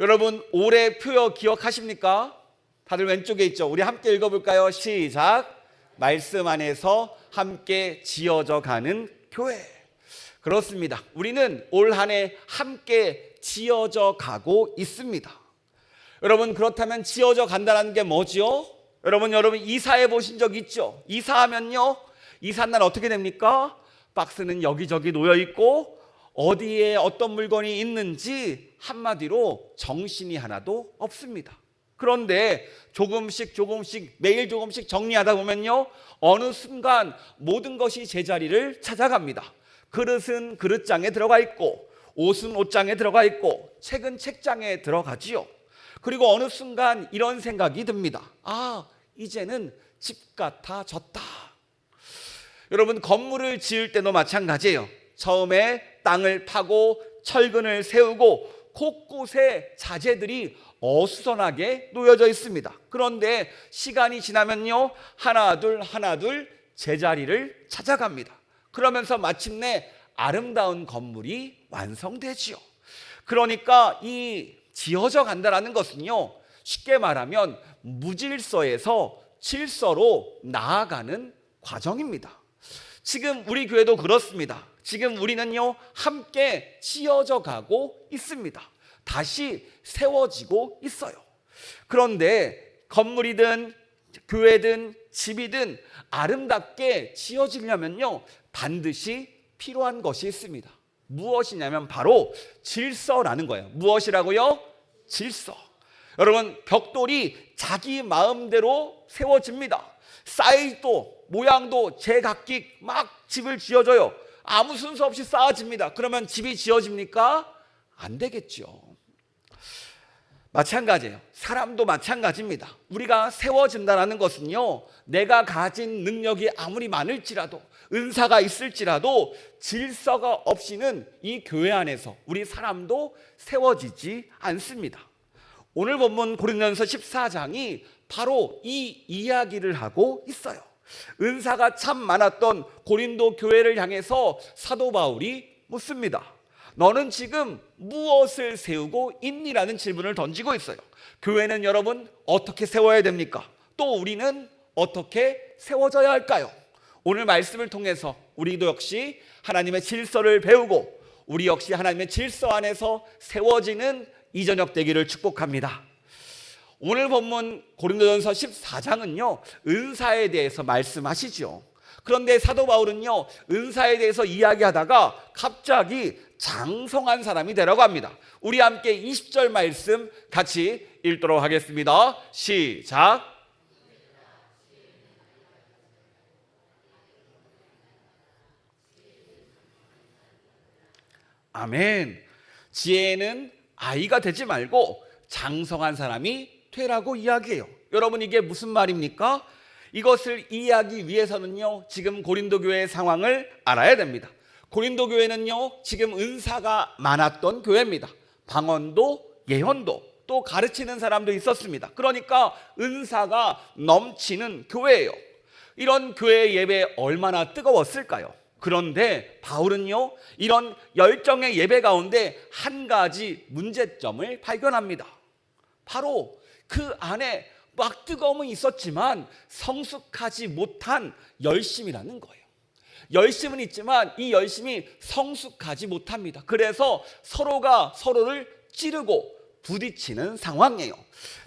여러분 올해 표어 기억하십니까? 다들 왼쪽에 있죠? 우리 함께 읽어볼까요? 시작. 말씀 안에서 함께 지어져 가는 교회. 그렇습니다. 우리는 올 한 해 함께 지어져 가고 있습니다. 여러분 그렇다면 지어져 간다는 게 뭐죠? 여러분 이사해 보신 적 있죠? 이사하면요, 이사한 날 어떻게 됩니까? 박스는 여기저기 놓여 있고 어디에 어떤 물건이 있는지 한마디로 정신이 하나도 없습니다. 그런데 조금씩 매일 조금씩 정리하다 보면요, 어느 순간 모든 것이 제자리를 찾아갑니다. 그릇은 그릇장에 들어가 있고 옷은 옷장에 들어가 있고 책은 책장에 들어가지요. 그리고 어느 순간 이런 생각이 듭니다. 이제는 집 같아졌다. 여러분 건물을 지을 때도 마찬가지예요. 처음에 땅을 파고 철근을 세우고 곳곳에 자재들이 어수선하게 놓여져 있습니다. 그런데 시간이 지나면요, 하나 둘 제자리를 찾아갑니다. 그러면서 마침내 아름다운 건물이 완성되지요. 그러니까 이 지어져 간다라는 것은요, 쉽게 말하면 무질서에서 질서로 나아가는 과정입니다. 지금 우리 교회도 그렇습니다. 지금 우리는요, 함께 지어져 가고 있습니다. 다시 세워지고 있어요. 그런데 건물이든 교회든 집이든 아름답게 지어지려면요, 반드시 필요한 것이 있습니다. 무엇이냐면 바로 질서라는 거예요. 무엇이라고요? 질서. 여러분 벽돌이 자기 마음대로 세워집니다. 사이즈도 모양도 제각기 막 집을 지어줘요. 아무 순서 없이 쌓아집니다. 그러면 집이 지어집니까? 안 되겠죠. 마찬가지예요. 사람도 마찬가지입니다. 우리가 세워진다는 것은요, 내가 가진 능력이 아무리 많을지라도 은사가 있을지라도 질서가 없이는 이 교회 안에서 우리 사람도 세워지지 않습니다. 오늘 본문 고린도전서 14장이 바로 이 이야기를 하고 있어요. 은사가 참 많았던 고린도 교회를 향해서 사도 바울이 묻습니다. 너는 지금 무엇을 세우고 있니라는 질문을 던지고 있어요. 교회는 여러분 어떻게 세워야 됩니까? 또 우리는 어떻게 세워져야 할까요? 오늘 말씀을 통해서 우리도 역시 하나님의 질서를 배우고 우리 역시 하나님의 질서 안에서 세워지는 이 저녁 되기를 축복합니다. 오늘 본문 고린도전서 14장은요, 은사에 대해서 말씀하시죠. 그런데 사도 바울은요, 은사에 대해서 이야기하다가 갑자기 장성한 사람이 되라고 합니다. 우리 함께 20절 말씀 같이 읽도록 하겠습니다. 시작. 아멘. 지혜는 아이가 되지 말고 장성한 사람이 되라고 이야기해요. 여러분 이게 무슨 말입니까? 이것을 이해하기 위해서는요, 지금 고린도 교회의 상황을 알아야 됩니다. 고린도 교회는요, 지금 은사가 많았던 교회입니다. 방언도 예언도 또 가르치는 사람도 있었습니다. 그러니까 은사가 넘치는 교회예요. 이런 교회의 예배 얼마나 뜨거웠을까요? 그런데 바울은요, 이런 열정의 예배 가운데 한 가지 문제점을 발견합니다. 바로 그 안에 막 뜨거움은 있었지만 성숙하지 못한 열심이라는 거예요. 열심은 있지만 이 열심이 성숙하지 못합니다. 그래서 서로가 서로를 찌르고 부딪히는 상황이에요.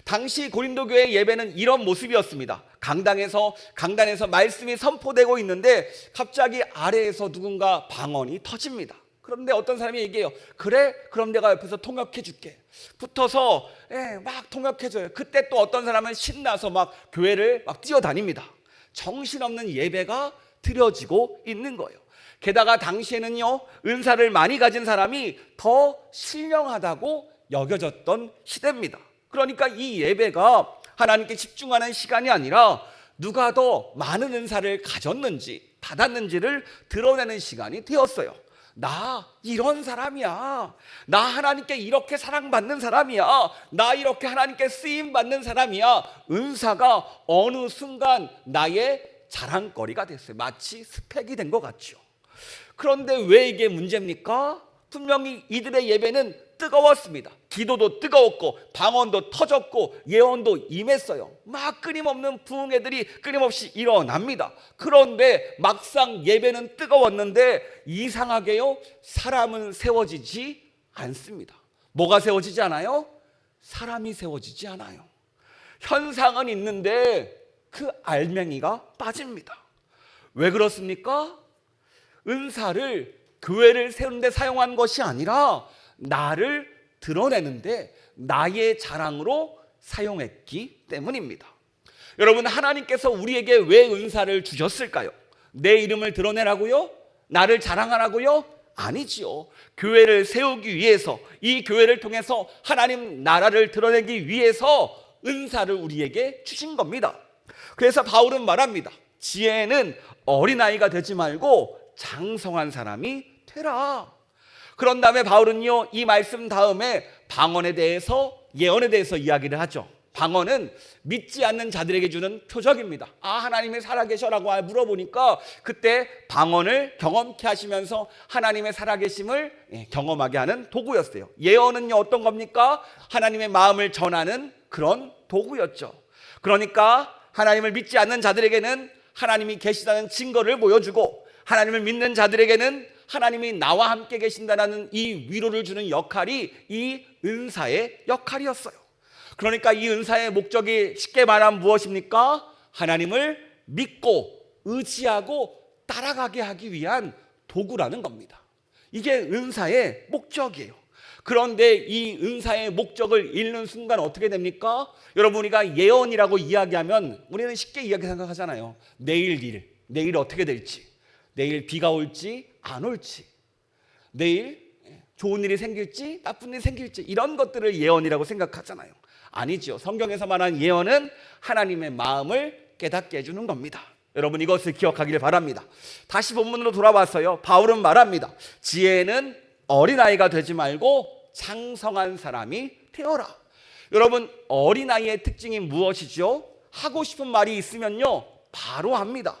당시 고린도 교회의 예배는 이런 모습이었습니다. 강단에서 말씀이 선포되고 있는데 갑자기 아래에서 누군가 방언이 터집니다. 그런데 어떤 사람이 얘기해요. 그래? 그럼 내가 옆에서 통역해 줄게. 붙어서 막 통역해줘요. 그때 또 어떤 사람은 신나서 막 교회를 막 뛰어다닙니다. 정신없는 예배가 드려지고 있는 거예요. 게다가 당시에는요, 은사를 많이 가진 사람이 더 신령하다고 여겨졌던 시대입니다. 그러니까 이 예배가 하나님께 집중하는 시간이 아니라 누가 더 많은 은사를 가졌는지 받았는지를 드러내는 시간이 되었어요. 나 이런 사람이야. 나 하나님께 이렇게 사랑받는 사람이야. 나 이렇게 하나님께 쓰임받는 사람이야. 은사가 어느 순간 나의 자랑거리가 됐어요. 마치 스펙이 된 것 같죠. 그런데 왜 이게 문제입니까? 분명히 이들의 예배는 뜨거웠습니다. 기도도 뜨거웠고 방언도 터졌고 예언도 임했어요. 막 끊임없는 부흥회들이 끊임없이 일어납니다. 그런데 막상 예배는 뜨거웠는데 이상하게요, 사람은 세워지지 않습니다. 뭐가 세워지지 않아요? 사람이 세워지지 않아요. 현상은 있는데 그 알맹이가 빠집니다. 왜 그렇습니까? 은사를 교회를 세우는데 사용한 것이 아니라 나를 드러내는데 나의 자랑으로 사용했기 때문입니다. 여러분, 하나님께서 우리에게 왜 은사를 주셨을까요? 내 이름을 드러내라고요? 나를 자랑하라고요? 아니지요. 교회를 세우기 위해서, 이 교회를 통해서 하나님 나라를 드러내기 위해서 은사를 우리에게 주신 겁니다. 그래서 바울은 말합니다. 지혜는 어린아이가 되지 말고 장성한 사람이 되라. 그런 다음에 바울은요, 이 말씀 다음에 방언에 대해서, 예언에 대해서 이야기를 하죠. 방언은 믿지 않는 자들에게 주는 표적입니다. 하나님이 살아계셔라고 물어보니까 그때 방언을 경험케 하시면서 하나님의 살아계심을 경험하게 하는 도구였어요. 예언은요, 어떤 겁니까? 하나님의 마음을 전하는 그런 도구였죠. 그러니까 하나님을 믿지 않는 자들에게는 하나님이 계시다는 증거를 보여주고, 하나님을 믿는 자들에게는 하나님이 나와 함께 계신다는 이 위로를 주는 역할이 이 은사의 역할이었어요. 그러니까 이 은사의 목적이 쉽게 말하면 무엇입니까? 하나님을 믿고 의지하고 따라가게 하기 위한 도구라는 겁니다. 이게 은사의 목적이에요. 그런데 이 은사의 목적을 잃는 순간 어떻게 됩니까? 여러분, 우리가 예언이라고 이야기하면 우리는 쉽게 이야기 생각하잖아요. 내일 어떻게 될지, 내일 비가 올지 안 올지, 내일 좋은 일이 생길지 나쁜 일이 생길지, 이런 것들을 예언이라고 생각하잖아요. 아니죠. 성경에서 말하는 예언은 하나님의 마음을 깨닫게 해주는 겁니다. 여러분, 이것을 기억하기를 바랍니다. 다시 본문으로 돌아와서요, 바울은 말합니다. 지혜는 어린아이가 되지 말고 장성한 사람이 되어라. 여러분, 어린아이의 특징이 무엇이죠? 하고 싶은 말이 있으면요, 바로 합니다.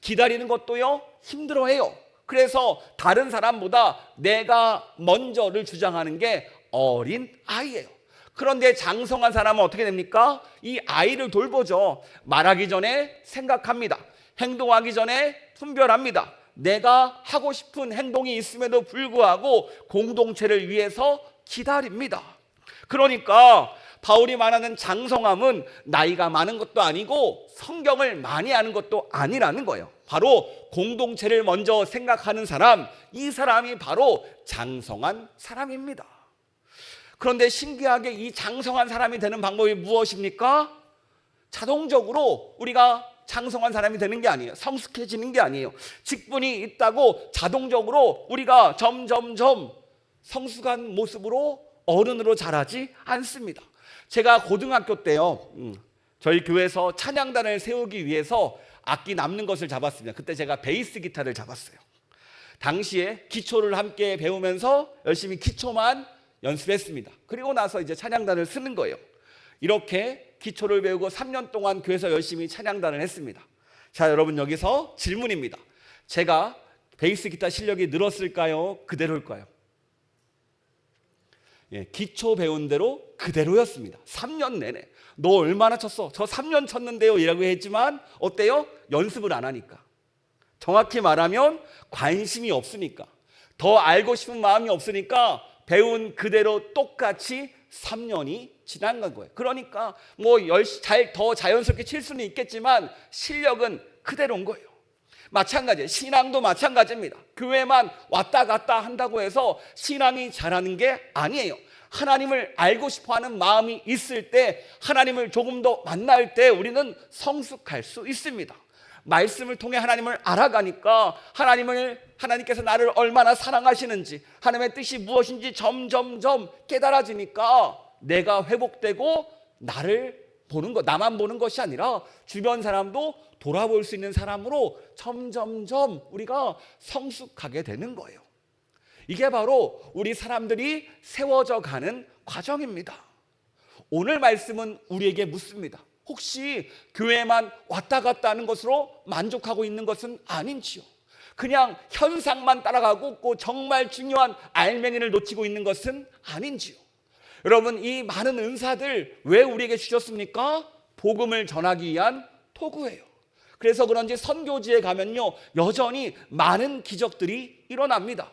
기다리는 것도요, 힘들어해요. 그래서 다른 사람보다 내가 먼저를 주장하는 게 어린 아이예요. 그런데 장성한 사람은 어떻게 됩니까? 이 아이를 돌보죠. 말하기 전에 생각합니다. 행동하기 전에 분별합니다. 내가 하고 싶은 행동이 있음에도 불구하고 공동체를 위해서 기다립니다. 그러니까 바울이 말하는 장성함은 나이가 많은 것도 아니고 성경을 많이 아는 것도 아니라는 거예요. 바로 공동체를 먼저 생각하는 사람, 이 사람이 바로 장성한 사람입니다. 그런데 신기하게 이 장성한 사람이 되는 방법이 무엇입니까? 자동적으로 우리가 장성한 사람이 되는 게 아니에요. 성숙해지는 게 아니에요. 직분이 있다고 자동적으로 우리가 점점점 성숙한 모습으로 어른으로 자라지 않습니다. 제가 고등학교 때요, 저희 교회에서 찬양단을 세우기 위해서 악기 남는 것을 잡았습니다. 그때 제가 베이스 기타를 잡았어요. 당시에 기초를 함께 배우면서 열심히 기초만 연습했습니다. 그리고 나서 이제 찬양단을 쓰는 거예요. 이렇게 기초를 배우고 3년 동안 교회에서 열심히 찬양단을 했습니다. 자, 여러분, 여기서 질문입니다. 제가 베이스 기타 실력이 늘었을까요? 그대로일까요? 기초 배운 대로 그대로였습니다. 3년 내내. 너 얼마나 쳤어? 저 3년 쳤는데요, 이라고 했지만 어때요? 연습을 안 하니까. 정확히 말하면 관심이 없으니까, 더 알고 싶은 마음이 없으니까 배운 그대로 똑같이 3년이 지난 거예요. 그러니까 더 자연스럽게 칠 수는 있겠지만 실력은 그대로인 거예요. 마찬가지예요. 신앙도 마찬가지입니다. 교회만 왔다 갔다 한다고 해서 신앙이 자라는 게 아니에요. 하나님을 알고 싶어하는 마음이 있을 때, 하나님을 조금 더 만날 때 우리는 성숙할 수 있습니다. 말씀을 통해 하나님을 알아가니까 하나님께서 나를 얼마나 사랑하시는지, 하나님의 뜻이 무엇인지 점점점 깨달아지니까 내가 회복되고 나를 보는 것, 나만 보는 것이 아니라 주변 사람도 돌아볼 수 있는 사람으로 점점점 우리가 성숙하게 되는 거예요. 이게 바로 우리 사람들이 세워져 가는 과정입니다. 오늘 말씀은 우리에게 묻습니다. 혹시 교회만 왔다 갔다 하는 것으로 만족하고 있는 것은 아닌지요? 그냥 현상만 따라가고 정말 중요한 알맹이를 놓치고 있는 것은 아닌지요? 여러분, 이 많은 은사들 왜 우리에게 주셨습니까? 복음을 전하기 위한 도구예요. 그래서 그런지 선교지에 가면요, 여전히 많은 기적들이 일어납니다.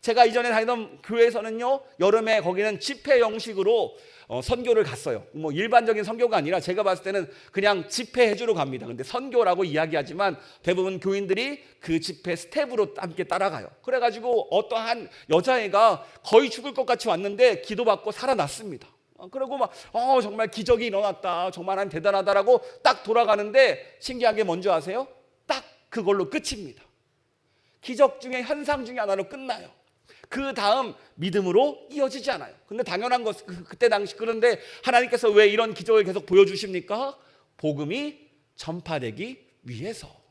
제가 이전에 다니던 교회에서는요, 여름에 거기는 집회 형식으로 선교를 갔어요. 뭐 일반적인 선교가 아니라 제가 봤을 때는 그냥 집회해 주러 갑니다. 근데 선교라고 이야기하지만 대부분 교인들이 그 집회 스텝으로 함께 따라가요. 그래가지고 어떠한 여자애가 거의 죽을 것 같이 왔는데 기도받고 살아났습니다. 그리고 막 정말 기적이 일어났다, 정말 한 대단하다라고 딱 돌아가는데 신기한 게 뭔지 아세요? 딱 그걸로 끝입니다. 기적 중에 현상 중에 하나로 끝나요. 그 다음 믿음으로 이어지지 않아요. 근데 당연한 것, 그때 당시. 그런데 하나님께서 왜 이런 기적을 계속 보여주십니까? 복음이 전파되기 위해서.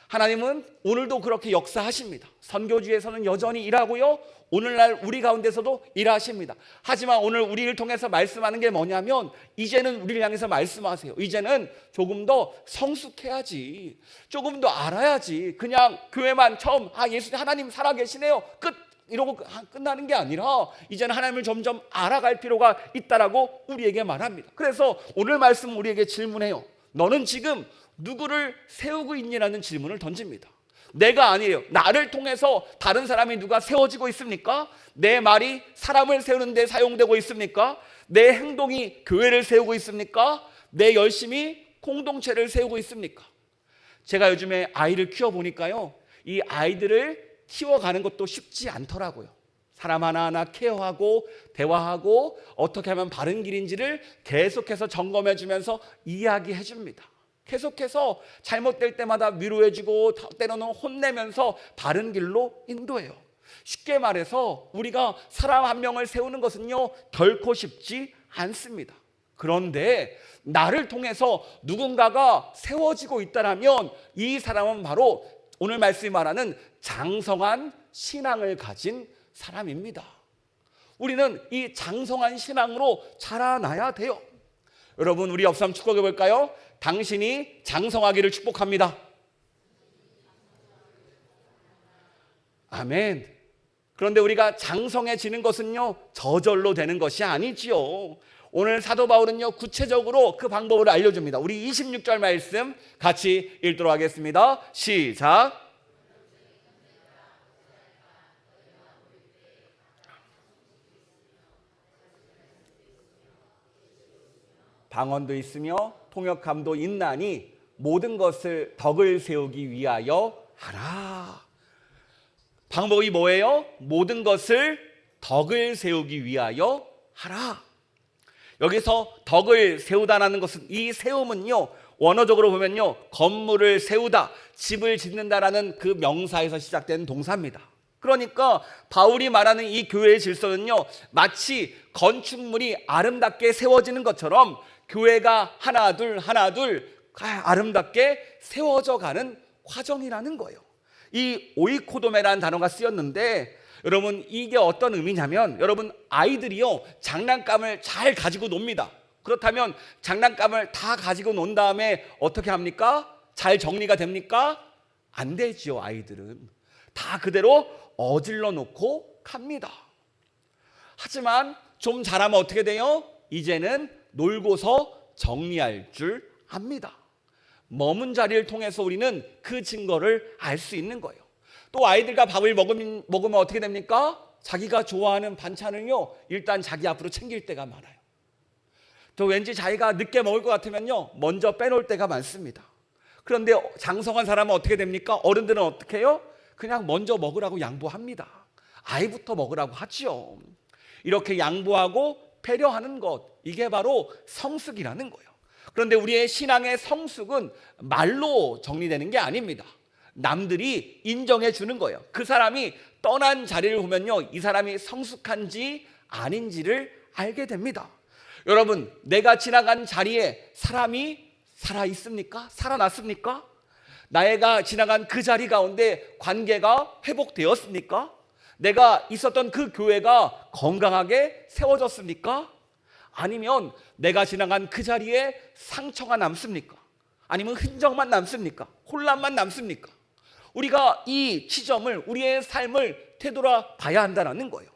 하나님은 오늘도 그렇게 역사하십니다. 선교지에서는 여전히 일하고요, 오늘날 우리 가운데서도 일하십니다. 하지만 오늘 우리를 통해서 말씀하는 게 뭐냐면, 이제는 우리를 향해서 말씀하세요. 이제는 조금 더 성숙해야지, 조금 더 알아야지. 그냥 교회만 처음 예수 하나님 살아계시네요, 끝, 이러고 끝나는 게 아니라 이제는 하나님을 점점 알아갈 필요가 있다라고 우리에게 말합니다. 그래서 오늘 말씀 우리에게 질문해요. 너는 지금 누구를 세우고 있니라는 질문을 던집니다. 내가 아니에요. 나를 통해서 다른 사람이 누가 세워지고 있습니까? 내 말이 사람을 세우는 데 사용되고 있습니까? 내 행동이 교회를 세우고 있습니까? 내 열심이 공동체를 세우고 있습니까? 제가 요즘에 아이를 키워보니까요, 이 아이들을 키워가는 것도 쉽지 않더라고요. 사람 하나하나 케어하고 대화하고 어떻게 하면 바른 길인지를 계속해서 점검해 주면서 이야기해 줍니다. 계속해서 잘못될 때마다 위로해주고 때로는 혼내면서 바른 길로 인도해요. 쉽게 말해서 우리가 사람 한 명을 세우는 것은요, 결코 쉽지 않습니다. 그런데 나를 통해서 누군가가 세워지고 있다면 이 사람은 바로 오늘 말씀이 말하는 장성한 신앙을 가진 사람입니다. 우리는 이 장성한 신앙으로 자라나야 돼요. 여러분, 우리 옆 사람 축복해 볼까요? 당신이 장성하기를 축복합니다. 아멘. 그런데 우리가 장성해지는 것은요, 저절로 되는 것이 아니지요. 오늘 사도 바울은요, 구체적으로 그 방법을 알려줍니다. 우리 26절 말씀 같이 읽도록 하겠습니다. 시작. 방언도 있으며 통역함도 있나니 모든 것을 덕을 세우기 위하여 하라. 방법이 뭐예요? 모든 것을 덕을 세우기 위하여 하라. 여기서 덕을 세우다라는 것은, 이 세움은요, 원어적으로 보면요, 건물을 세우다, 집을 짓는다라는 그 명사에서 시작되는 동사입니다. 그러니까 바울이 말하는 이 교회의 질서는요, 마치 건축물이 아름답게 세워지는 것처럼 교회가 하나 둘 아름답게 세워져 가는 과정이라는 거예요. 이 오이코도메라는 단어가 쓰였는데, 여러분, 이게 어떤 의미냐면, 여러분, 아이들이요, 장난감을 잘 가지고 놉니다. 그렇다면 장난감을 다 가지고 논 다음에 어떻게 합니까? 잘 정리가 됩니까? 안 되지요. 아이들은 다 그대로 어질러 놓고 갑니다. 하지만 좀 자라면 어떻게 돼요? 이제는 놀고서 정리할 줄 압니다. 머문 자리를 통해서 우리는 그 증거를 알 수 있는 거예요. 또 아이들과 밥을 먹으면 어떻게 됩니까? 자기가 좋아하는 반찬을요, 일단 자기 앞으로 챙길 때가 많아요. 또 왠지 자기가 늦게 먹을 것 같으면요, 먼저 빼놓을 때가 많습니다. 그런데 장성한 사람은 어떻게 됩니까? 어른들은 어떻게 해요? 그냥 먼저 먹으라고 양보합니다. 아이부터 먹으라고 하지요. 이렇게 양보하고 배려하는 것, 이게 바로 성숙이라는 거예요. 그런데 우리의 신앙의 성숙은 말로 정리되는 게 아닙니다. 남들이 인정해 주는 거예요. 그 사람이 떠난 자리를 보면요, 이 사람이 성숙한지 아닌지를 알게 됩니다. 여러분, 내가 지나간 자리에 사람이 살아 있습니까? 살아났습니까? 나가 지나간 그 자리 가운데 관계가 회복되었습니까? 내가 있었던 그 교회가 건강하게 세워졌습니까? 아니면 내가 지나간 그 자리에 상처가 남습니까? 아니면 흔적만 남습니까? 혼란만 남습니까? 우리가 이 지점을, 우리의 삶을 되돌아봐야 한다는 거예요.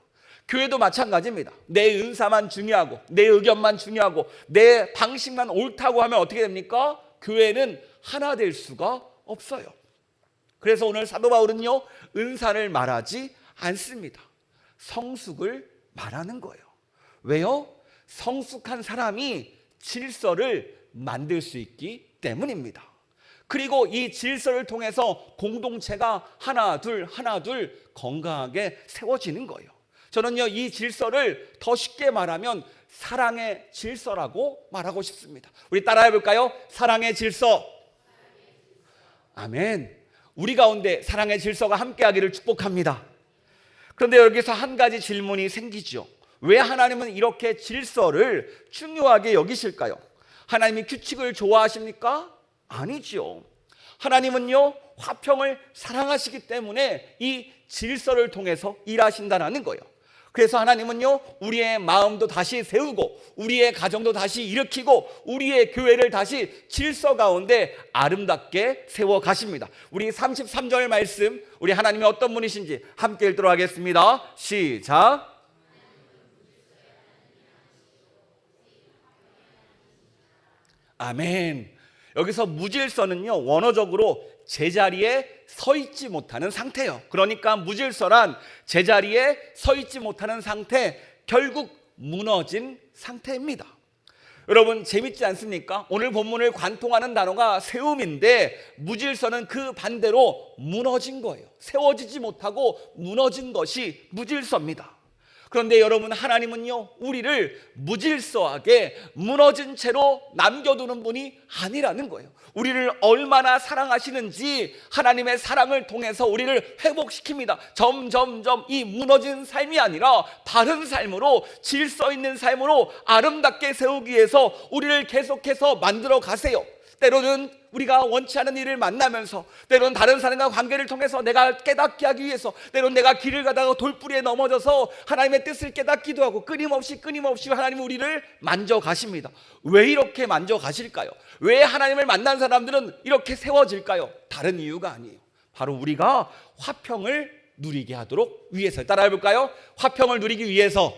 교회도 마찬가지입니다. 내 은사만 중요하고 내 의견만 중요하고 내 방식만 옳다고 하면 어떻게 됩니까? 교회는 하나 될 수가 없어요. 그래서 오늘 사도 바울은요, 은사를 말하지 않습니다. 성숙을 말하는 거예요. 왜요? 성숙한 사람이 질서를 만들 수 있기 때문입니다. 그리고 이 질서를 통해서 공동체가 하나 둘 건강하게 세워지는 거예요. 저는요, 이 질서를 더 쉽게 말하면 사랑의 질서라고 말하고 싶습니다. 우리 따라해 볼까요? 사랑의 질서. 아멘. 우리 가운데 사랑의 질서가 함께하기를 축복합니다. 그런데 여기서 한 가지 질문이 생기죠. 왜 하나님은 이렇게 질서를 중요하게 여기실까요? 하나님이 규칙을 좋아하십니까? 아니죠. 하나님은요, 화평을 사랑하시기 때문에 이 질서를 통해서 일하신다는 거예요. 그래서 하나님은요, 우리의 마음도 다시 세우고 우리의 가정도 다시 일으키고 우리의 교회를 다시 질서 가운데 아름답게 세워 가십니다. 우리 33절 말씀, 우리 하나님이 어떤 분이신지 함께 읽도록 하겠습니다. 시작. 아멘. 여기서 무질서는요, 원어적으로 제자리에 서 있지 못하는 상태예요. 그러니까 무질서란 제자리에 서 있지 못하는 상태, 결국 무너진 상태입니다. 여러분, 재밌지 않습니까? 오늘 본문을 관통하는 단어가 세움인데 무질서는 그 반대로 무너진 거예요. 세워지지 못하고 무너진 것이 무질서입니다. 그런데 여러분, 하나님은요, 우리를 무질서하게 무너진 채로 남겨두는 분이 아니라는 거예요. 우리를 얼마나 사랑하시는지 하나님의 사랑을 통해서 우리를 회복시킵니다. 점점점 이 무너진 삶이 아니라 다른 삶으로, 질서 있는 삶으로 아름답게 세우기 위해서 우리를 계속해서 만들어 가세요. 때로는 우리가 원치 않은 일을 만나면서, 때로는 다른 사람과 관계를 통해서 내가 깨닫게 하기 위해서, 때로는 내가 길을 가다가 돌뿌리에 넘어져서 하나님의 뜻을 깨닫기도 하고 끊임없이 하나님은 우리를 만져가십니다. 왜 이렇게 만져가실까요? 왜 하나님을 만난 사람들은 이렇게 세워질까요? 다른 이유가 아니에요. 바로 우리가 화평을 누리게 하도록 위해서. 따라해 볼까요? 화평을 누리기 위해서.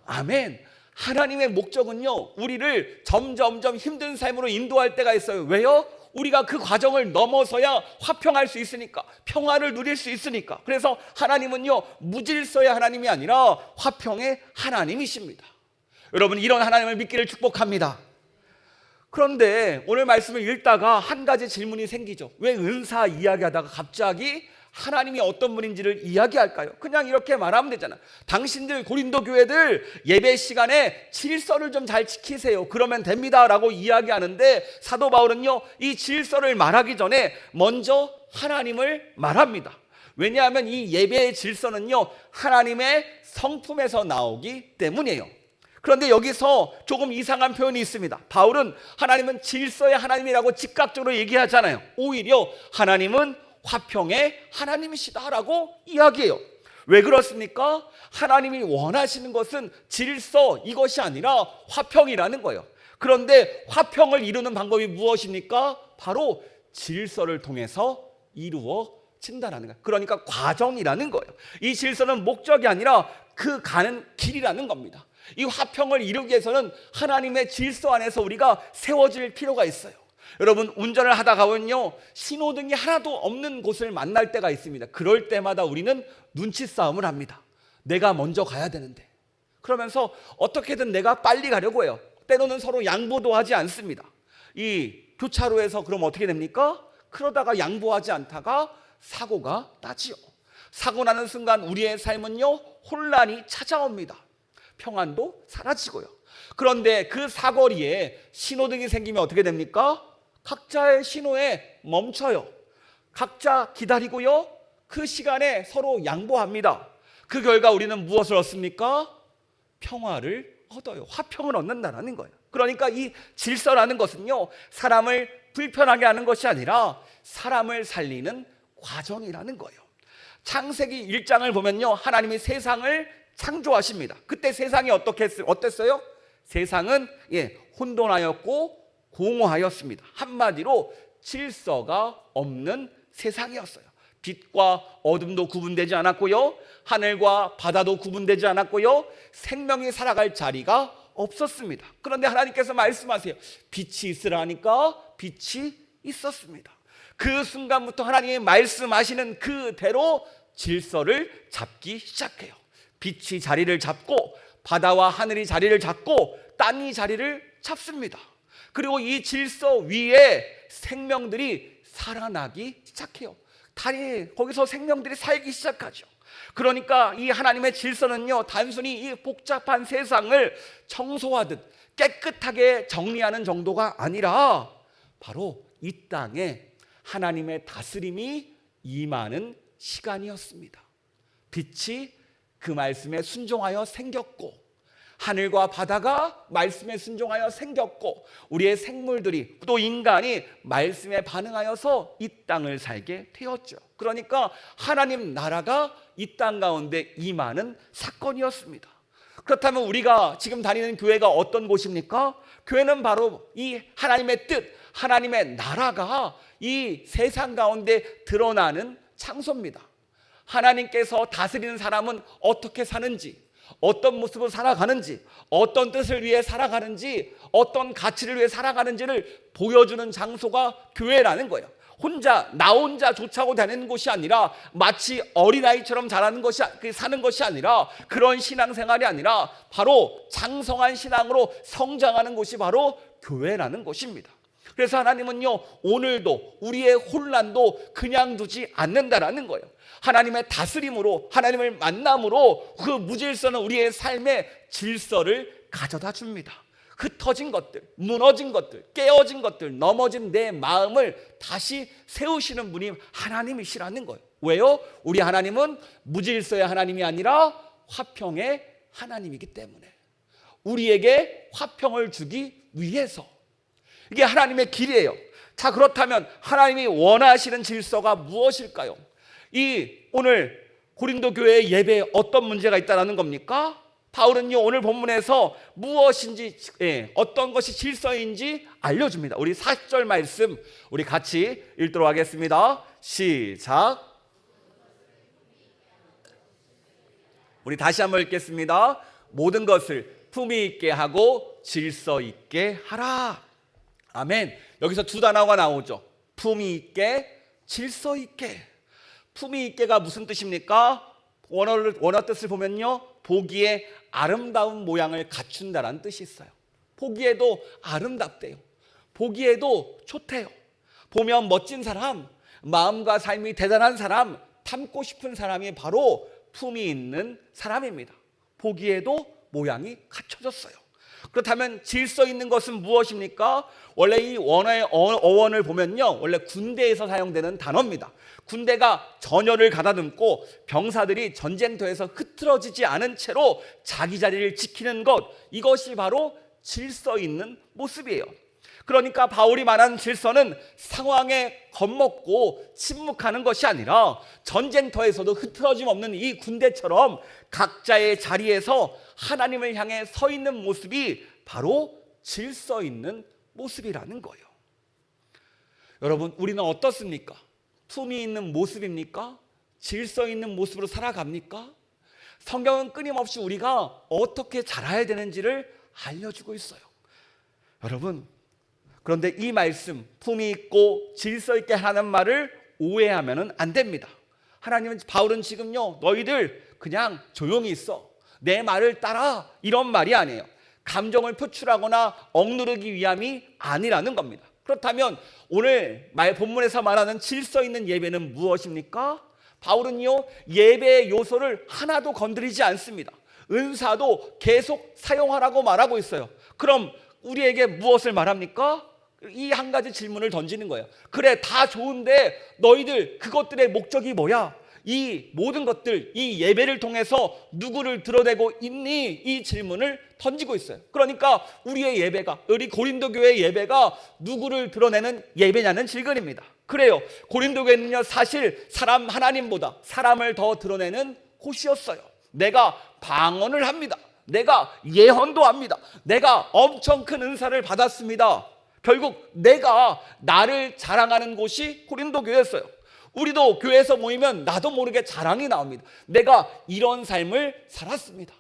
아멘. 하나님의 목적은요, 우리를 점점점 힘든 삶으로 인도할 때가 있어요. 왜요? 우리가 그 과정을 넘어서야 화평할 수 있으니까, 평화를 누릴 수 있으니까. 그래서 하나님은요, 무질서의 하나님이 아니라 화평의 하나님이십니다. 여러분, 이런 하나님을 믿기를 축복합니다. 그런데 오늘 말씀을 읽다가 한 가지 질문이 생기죠. 왜 은사 이야기하다가 갑자기 하나님이 어떤 분인지를 이야기할까요? 그냥 이렇게 말하면 되잖아. 당신들 고린도 교회들 예배 시간에 질서를 좀 잘 지키세요. 그러면 됩니다 라고 이야기하는데, 사도 바울은요, 이 질서를 말하기 전에 먼저 하나님을 말합니다. 왜냐하면 이 예배의 질서는요, 하나님의 성품에서 나오기 때문이에요. 그런데 여기서 조금 이상한 표현이 있습니다. 바울은 하나님은 질서의 하나님이라고 즉각적으로 얘기하잖아요. 오히려 하나님은 화평의 하나님이시다라고 이야기해요. 왜 그렇습니까? 하나님이 원하시는 것은 질서, 이것이 아니라 화평이라는 거예요. 그런데 화평을 이루는 방법이 무엇입니까? 바로 질서를 통해서 이루어진다는 거예요. 그러니까 과정이라는 거예요. 이 질서는 목적이 아니라 그 가는 길이라는 겁니다. 이 화평을 이루기 위해서는 하나님의 질서 안에서 우리가 세워질 필요가 있어요. 여러분, 운전을 하다가 보면요, 신호등이 하나도 없는 곳을 만날 때가 있습니다. 그럴 때마다 우리는 눈치 싸움을 합니다. 내가 먼저 가야 되는데. 그러면서 어떻게든 내가 빨리 가려고 해요. 때로는 서로 양보도 하지 않습니다. 이 교차로에서 그럼 어떻게 됩니까? 그러다가 양보하지 않다가 사고가 나지요. 사고 나는 순간 우리의 삶은요, 혼란이 찾아옵니다. 평안도 사라지고요. 그런데 그 사거리에 신호등이 생기면 어떻게 됩니까? 각자의 신호에 멈춰요. 각자 기다리고요, 그 시간에 서로 양보합니다. 그 결과 우리는 무엇을 얻습니까? 평화를 얻어요. 화평을 얻는다는 거예요. 그러니까 이 질서라는 것은요, 사람을 불편하게 하는 것이 아니라 사람을 살리는 과정이라는 거예요. 창세기 1장을 보면요, 하나님이 세상을 창조하십니다. 그때 세상이 어땠어요? 세상은 혼돈하였고 공허하였습니다. 한마디로 질서가 없는 세상이었어요. 빛과 어둠도 구분되지 않았고요, 하늘과 바다도 구분되지 않았고요, 생명이 살아갈 자리가 없었습니다. 그런데 하나님께서 말씀하세요. 빛이 있으라 하니까 빛이 있었습니다. 그 순간부터 하나님이 말씀하시는 그대로 질서를 잡기 시작해요. 빛이 자리를 잡고 바다와 하늘이 자리를 잡고 땅이 자리를 잡습니다. 그리고 이 질서 위에 생명들이 살아나기 시작해요. 거기서 생명들이 살기 시작하죠. 그러니까 이 하나님의 질서는요, 단순히 이 복잡한 세상을 청소하듯 깨끗하게 정리하는 정도가 아니라 바로 이 땅에 하나님의 다스림이 임하는 시간이었습니다. 빛이 그 말씀에 순종하여 생겼고, 하늘과 바다가 말씀에 순종하여 생겼고, 우리의 생물들이 또 인간이 말씀에 반응하여서 이 땅을 살게 되었죠. 그러니까 하나님 나라가 이 땅 가운데 임하는 사건이었습니다. 그렇다면 우리가 지금 다니는 교회가 어떤 곳입니까? 교회는 바로 이 하나님의 뜻, 하나님의 나라가 이 세상 가운데 드러나는 장소입니다. 하나님께서 다스리는 사람은 어떻게 사는지, 어떤 모습으로 살아가는지, 어떤 뜻을 위해 살아가는지, 어떤 가치를 위해 살아가는지를 보여주는 장소가 교회라는 거예요. 나 혼자 쫓아오고 다니는 곳이 아니라, 마치 어린아이처럼 사는 것이 아니라, 그런 신앙생활이 아니라 바로 장성한 신앙으로 성장하는 곳이 바로 교회라는 것입니다. 그래서 하나님은요, 오늘도 우리의 혼란도 그냥 두지 않는다라는 거예요. 하나님의 다스림으로, 하나님을 만남으로 그 무질서는 우리의 삶의 질서를 가져다 줍니다. 흩어진 것들, 무너진 것들, 깨어진 것들, 넘어진 내 마음을 다시 세우시는 분이 하나님이시라는 거예요. 왜요? 우리 하나님은 무질서의 하나님이 아니라 화평의 하나님이기 때문에, 우리에게 화평을 주기 위해서. 이게 하나님의 길이에요. 자, 그렇다면 하나님이 원하시는 질서가 무엇일까요? 오늘 고린도 교회의 예배에 어떤 문제가 있다는 겁니까? 바울은요, 오늘 본문에서 무엇인지, 어떤 것이 질서인지 알려줍니다. 우리 40절 말씀 우리 같이 읽도록 하겠습니다. 시작. 우리 다시 한번 읽겠습니다. 모든 것을 품위 있게 하고 질서 있게 하라. 아멘. 여기서 두 단어가 나오죠. 품위 있게, 질서 있게. 품위 있게가 무슨 뜻입니까? 원어 뜻을 보면요, 보기에 아름다운 모양을 갖춘다라는 뜻이 있어요. 보기에도 아름답대요. 보기에도 좋대요. 보면 멋진 사람, 마음과 삶이 대단한 사람, 닮고 싶은 사람이 바로 품이 있는 사람입니다. 보기에도 모양이 갖춰졌어요. 그렇다면 질서 있는 것은 무엇입니까? 원래 이 원어의 어원을 보면요, 원래 군대에서 사용되는 단어입니다. 군대가 전열을 가다듬고 병사들이 전쟁터에서 흐트러지지 않은 채로 자기 자리를 지키는 것, 이것이 바로 질서 있는 모습이에요. 그러니까 바울이 말하는 질서는 상황에 겁먹고 침묵하는 것이 아니라, 전쟁터에서도 흐트러짐 없는 이 군대처럼 각자의 자리에서 하나님을 향해 서 있는 모습이 바로 질서 있는 모습이라는 거예요. 여러분, 우리는 어떻습니까? 품이 있는 모습입니까? 질서 있는 모습으로 살아갑니까? 성경은 끊임없이 우리가 어떻게 자라야 되는지를 알려주고 있어요. 여러분, 그런데 이 말씀, 품이 있고 질서 있게 하는 말을 오해하면 안 됩니다. 바울은 지금요, 너희들 그냥 조용히 있어, 내 말을 따라, 이런 말이 아니에요. 감정을 표출하거나 억누르기 위함이 아니라는 겁니다. 그렇다면 오늘 본문에서 말하는 질서 있는 예배는 무엇입니까? 바울은요, 예배의 요소를 하나도 건드리지 않습니다. 은사도 계속 사용하라고 말하고 있어요. 그럼 우리에게 무엇을 말합니까? 이 한 가지 질문을 던지는 거예요. 그래, 다 좋은데 너희들 그것들의 목적이 뭐야? 이 모든 것들, 이 예배를 통해서 누구를 드러내고 있니? 이 질문을 던지고 있어요. 그러니까 우리의 예배가, 우리 고린도 교회의 예배가 누구를 드러내는 예배냐는 질문입니다. 그래요, 고린도 교회는요, 사실 하나님보다 사람을 더 드러내는 곳이었어요. 내가 방언을 합니다. 내가 예언도 합니다. 내가 엄청 큰 은사를 받았습니다. 결국 내가 나를 자랑하는 곳이 고린도 교회였어요. 우리도 교회에서 모이면 나도 모르게 자랑이 나옵니다. 내가 이런 삶을 살았습니다.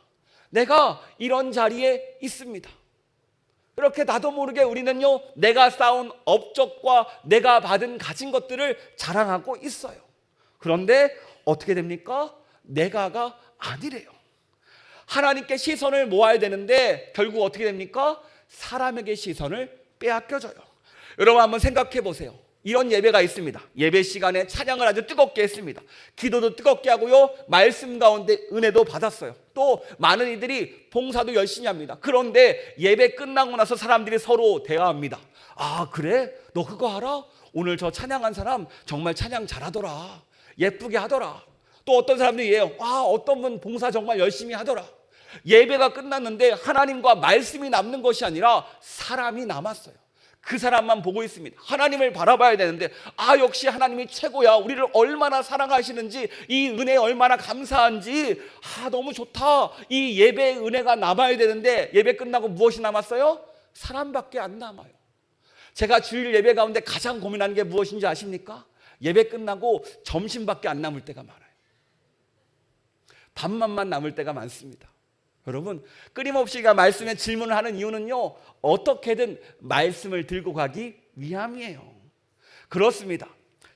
내가 이런 자리에 있습니다. 이렇게 나도 모르게 우리는요, 내가 쌓은 업적과 내가 가진 것들을 자랑하고 있어요. 그런데 어떻게 됩니까? 내가가 아니래요. 하나님께 시선을 모아야 되는데 결국 어떻게 됩니까? 사람에게 시선을 빼앗겨져요. 여러분 한번 생각해 보세요. 이런 예배가 있습니다. 예배 시간에 찬양을 아주 뜨겁게 했습니다. 기도도 뜨겁게 하고요, 말씀 가운데 은혜도 받았어요. 또 많은 이들이 봉사도 열심히 합니다. 그런데 예배 끝나고 나서 사람들이 서로 대화합니다. 아, 그래? 너 그거 알아? 오늘 저 찬양한 사람 정말 찬양 잘하더라. 예쁘게 하더라. 또 어떤 사람들이 얘기해요. 아, 어떤 분 봉사 정말 열심히 하더라. 예배가 끝났는데 하나님과 말씀이 남는 것이 아니라 사람이 남았어요. 그 사람만 보고 있습니다. 하나님을 바라봐야 되는데, 아, 역시 하나님이 최고야. 우리를 얼마나 사랑하시는지, 이 은혜에 얼마나 감사한지, 아, 너무 좋다. 이 예배의 은혜가 남아야 되는데 예배 끝나고 무엇이 남았어요? 사람밖에 안 남아요. 제가 주일 예배 가운데 가장 고민하는 게 무엇인지 아십니까? 예배 끝나고 점심밖에 안 남을 때가 많아요. 밥맛만 남을 때가 많습니다. 여러분, 끊임없이 말씀에 질문을 하는 이유는요, 어떻게든 말씀을 들고 가기 위함이에요. 그렇습니다.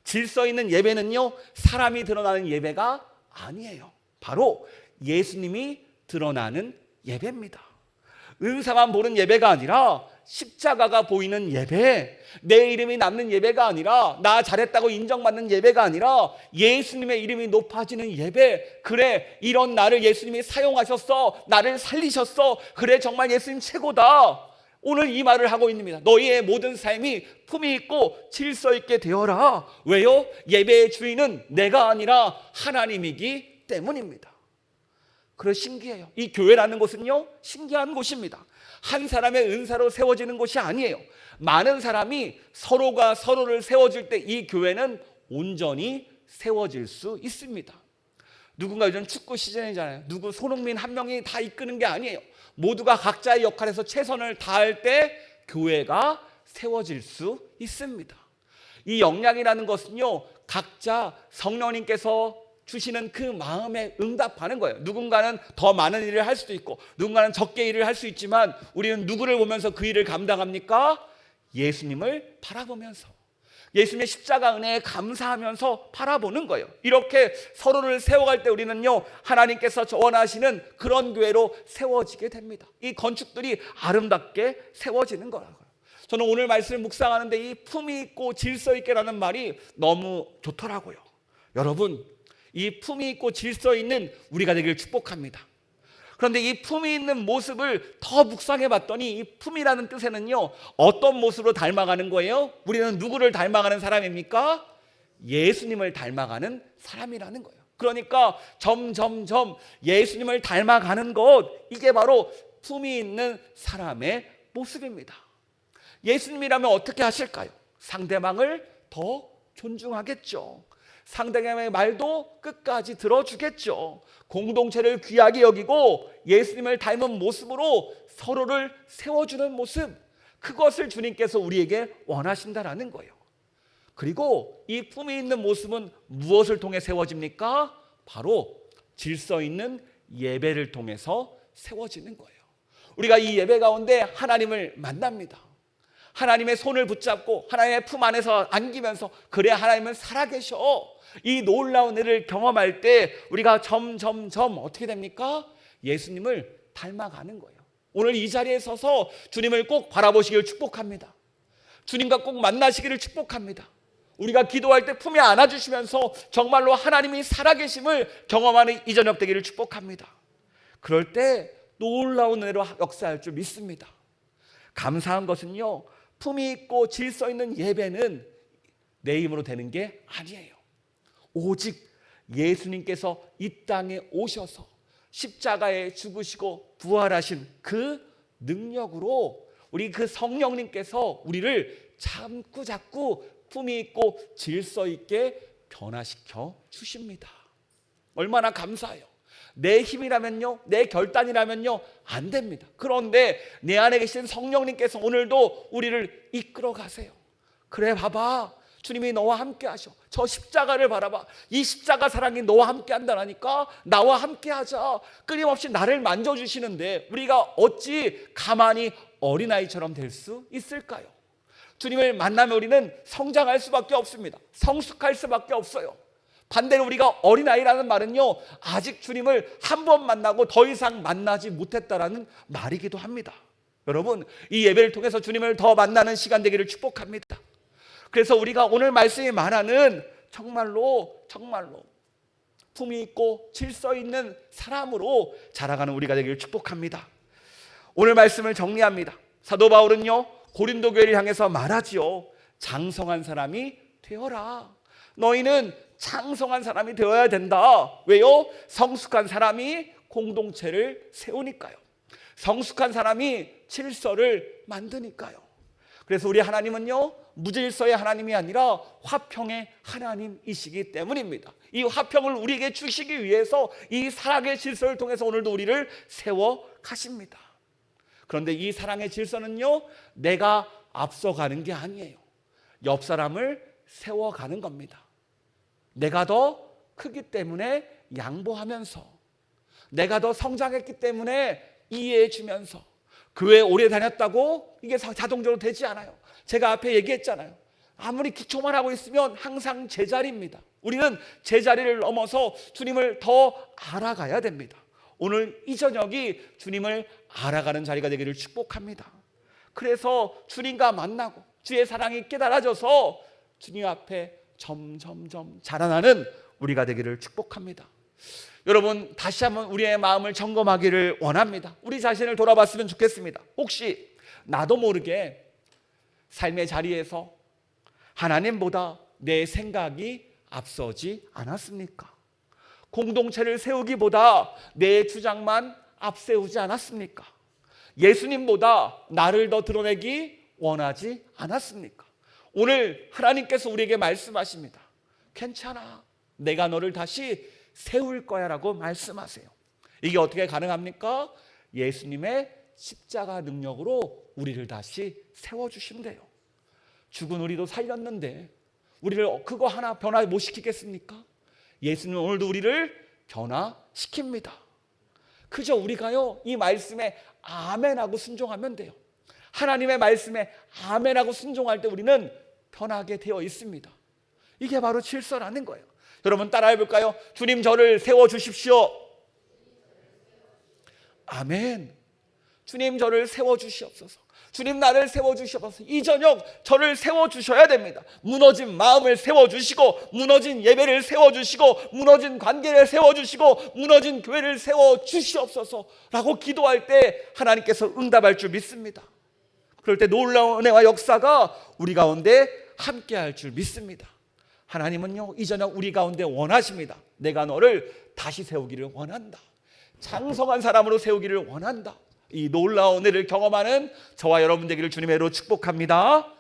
질서 있는 예배는요, 사람이 드러나는 예배가 아니에요. 바로 예수님이 드러나는 예배입니다. 은사만 보는 예배가 아니라 십자가가 보이는 예배, 내 이름이 남는 예배가 아니라 나 잘했다고 인정받는 예배가 아니라 예수님의 이름이 높아지는 예배. 그래, 이런 나를 예수님이 사용하셨어. 나를 살리셨어. 그래, 정말 예수님 최고다. 오늘 이 말을 하고 있습니다. 너희의 모든 삶이 품위 있고 질서 있게 되어라. 왜요? 예배의 주인은 내가 아니라 하나님이기 때문입니다. 그래, 신기해요. 이 교회라는 곳은요, 신기한 곳입니다. 한 사람의 은사로 세워지는 곳이 아니에요. 많은 사람이 서로가 서로를 세워줄 때 이 교회는 온전히 세워질 수 있습니다. 누군가 요즘 축구 시즌이잖아요. 누구 손흥민 한 명이 다 이끄는 게 아니에요. 모두가 각자의 역할에서 최선을 다할 때 교회가 세워질 수 있습니다. 이 역량이라는 것은요, 각자 성령님께서 주시는 그 마음에 응답하는 거예요. 누군가는 더 많은 일을 할 수도 있고 누군가는 적게 일을 할 수 있지만 우리는 누구를 보면서 그 일을 감당합니까? 예수님을 바라보면서, 예수님의 십자가 은혜에 감사하면서 바라보는 거예요. 이렇게 서로를 세워갈 때 우리는요, 하나님께서 원하시는 그런 교회로 세워지게 됩니다. 이 건축들이 아름답게 세워지는 거라고요. 저는 오늘 말씀을 묵상하는데 이 품위 있고 질서 있게라는 말이 너무 좋더라고요. 여러분, 이 품위 있고 질서 있는 우리가 되기를 축복합니다. 그런데 이 품위 있는 모습을 더 묵상해 봤더니 이 품이라는 뜻에는요, 어떤 모습으로 닮아가는 거예요? 우리는 누구를 닮아가는 사람입니까? 예수님을 닮아가는 사람이라는 거예요. 그러니까 점점점 예수님을 닮아가는 것, 이게 바로 품위 있는 사람의 모습입니다. 예수님이라면 어떻게 하실까요? 상대방을 더 존중하겠죠. 상대방의 말도 끝까지 들어주겠죠. 공동체를 귀하게 여기고 예수님을 닮은 모습으로 서로를 세워주는 모습, 그것을 주님께서 우리에게 원하신다라는 거예요. 그리고 이 품위 있는 모습은 무엇을 통해 세워집니까? 바로 질서 있는 예배를 통해서 세워지는 거예요. 우리가 이 예배 가운데 하나님을 만납니다. 하나님의 손을 붙잡고 하나님의 품 안에서 안기면서, 그래, 하나님은 살아계셔. 이 놀라운 일을 경험할 때 우리가 점점점 어떻게 됩니까? 예수님을 닮아가는 거예요. 오늘 이 자리에 서서 주님을 꼭 바라보시기를 축복합니다. 주님과 꼭 만나시기를 축복합니다. 우리가 기도할 때 품에 안아주시면서 정말로 하나님이 살아계심을 경험하는 이 저녁 되기를 축복합니다. 그럴 때 놀라운 은혜로 역사할 줄 믿습니다. 감사한 것은요, 품이 있고 질서 있는 예배는 내 힘으로 되는 게 아니에요. 오직 예수님께서 이 땅에 오셔서 십자가에 죽으시고 부활하신 그 능력으로 우리 그 성령님께서 우리를 자꾸 품이 있고 질서 있게 변화시켜 주십니다. 얼마나 감사해요. 내 힘이라면요, 내 결단이라면요, 안 됩니다. 그런데 내 안에 계신 성령님께서 오늘도 우리를 이끌어 가세요. 그래, 봐봐, 주님이 너와 함께 하셔. 저 십자가를 바라봐. 이 십자가 사랑이 너와 함께 한다니까. 나와 함께 하자. 끊임없이 나를 만져주시는데 우리가 어찌 가만히 어린아이처럼 될 수 있을까요? 주님을 만나면 우리는 성장할 수밖에 없습니다. 성숙할 수밖에 없어요. 반대로 우리가 어린아이라는 말은요, 아직 주님을 한 번 만나고 더 이상 만나지 못했다라는 말이기도 합니다. 여러분, 이 예배를 통해서 주님을 더 만나는 시간 되기를 축복합니다. 그래서 우리가 오늘 말씀이 말하는 정말로 품위 있고 질서 있는 사람으로 자라가는 우리가 되기를 축복합니다. 오늘 말씀을 정리합니다. 사도 바울은요, 고린도 교회를 향해서 말하지요. 장성한 사람이 되어라. 너희는 장성한 사람이 되어야 된다. 왜요? 성숙한 사람이 공동체를 세우니까요. 성숙한 사람이 질서를 만드니까요. 그래서 우리 하나님은요, 무질서의 하나님이 아니라 화평의 하나님이시기 때문입니다. 이 화평을 우리에게 주시기 위해서 이 사랑의 질서를 통해서 오늘도 우리를 세워 가십니다. 그런데 이 사랑의 질서는요, 내가 앞서가는 게 아니에요. 옆 사람을 세워가는 겁니다. 내가 더 크기 때문에 양보하면서, 내가 더 성장했기 때문에 이해해 주면서. 교회 오래 다녔다고 이게 자동적으로 되지 않아요. 제가 앞에 얘기했잖아요. 아무리 기초만 하고 있으면 항상 제자리입니다. 우리는 제자리를 넘어서 주님을 더 알아가야 됩니다. 오늘 이 저녁이 주님을 알아가는 자리가 되기를 축복합니다. 그래서 주님과 만나고 주의 사랑이 깨달아져서 주님 앞에 점점점 자라나는 우리가 되기를 축복합니다. 여러분, 다시 한번 우리의 마음을 점검하기를 원합니다. 우리 자신을 돌아봤으면 좋겠습니다. 혹시 나도 모르게 삶의 자리에서 하나님보다 내 생각이 앞서지 않았습니까? 공동체를 세우기보다 내 주장만 앞세우지 않았습니까? 예수님보다 나를 더 드러내기 원하지 않았습니까? 오늘 하나님께서 우리에게 말씀하십니다. 괜찮아, 내가 너를 다시 세울 거야 라고 말씀하세요. 이게 어떻게 가능합니까? 예수님의 십자가 능력으로 우리를 다시 세워주신대요. 죽은 우리도 살렸는데 우리를 그거 하나 변화 못 시키겠습니까? 예수님은 오늘도 우리를 변화시킵니다. 그저 우리가요, 이 말씀에 아멘하고 순종하면 돼요. 하나님의 말씀에 아멘하고 순종할 때 우리는 변하게 되어 있습니다. 이게 바로 질서라는 거예요. 여러분, 따라해 볼까요? 주님, 저를 세워주십시오. 아멘. 주님, 저를 세워주시옵소서. 주님, 나를 세워주시옵소서. 이 저녁 저를 세워주셔야 됩니다. 무너진 마음을 세워주시고, 무너진 예배를 세워주시고, 무너진 관계를 세워주시고, 무너진 교회를 세워주시옵소서 라고 기도할 때 하나님께서 응답할 줄 믿습니다. 그럴 때 놀라운 은혜와 역사가 우리 가운데 함께할 줄 믿습니다. 하나님은요, 이 저녁 우리 가운데 원하십니다. 내가 너를 다시 세우기를 원한다. 장성한 사람으로 세우기를 원한다. 이 놀라운 은혜를 경험하는 저와 여러분 되기를 주님의 이름으로 축복합니다.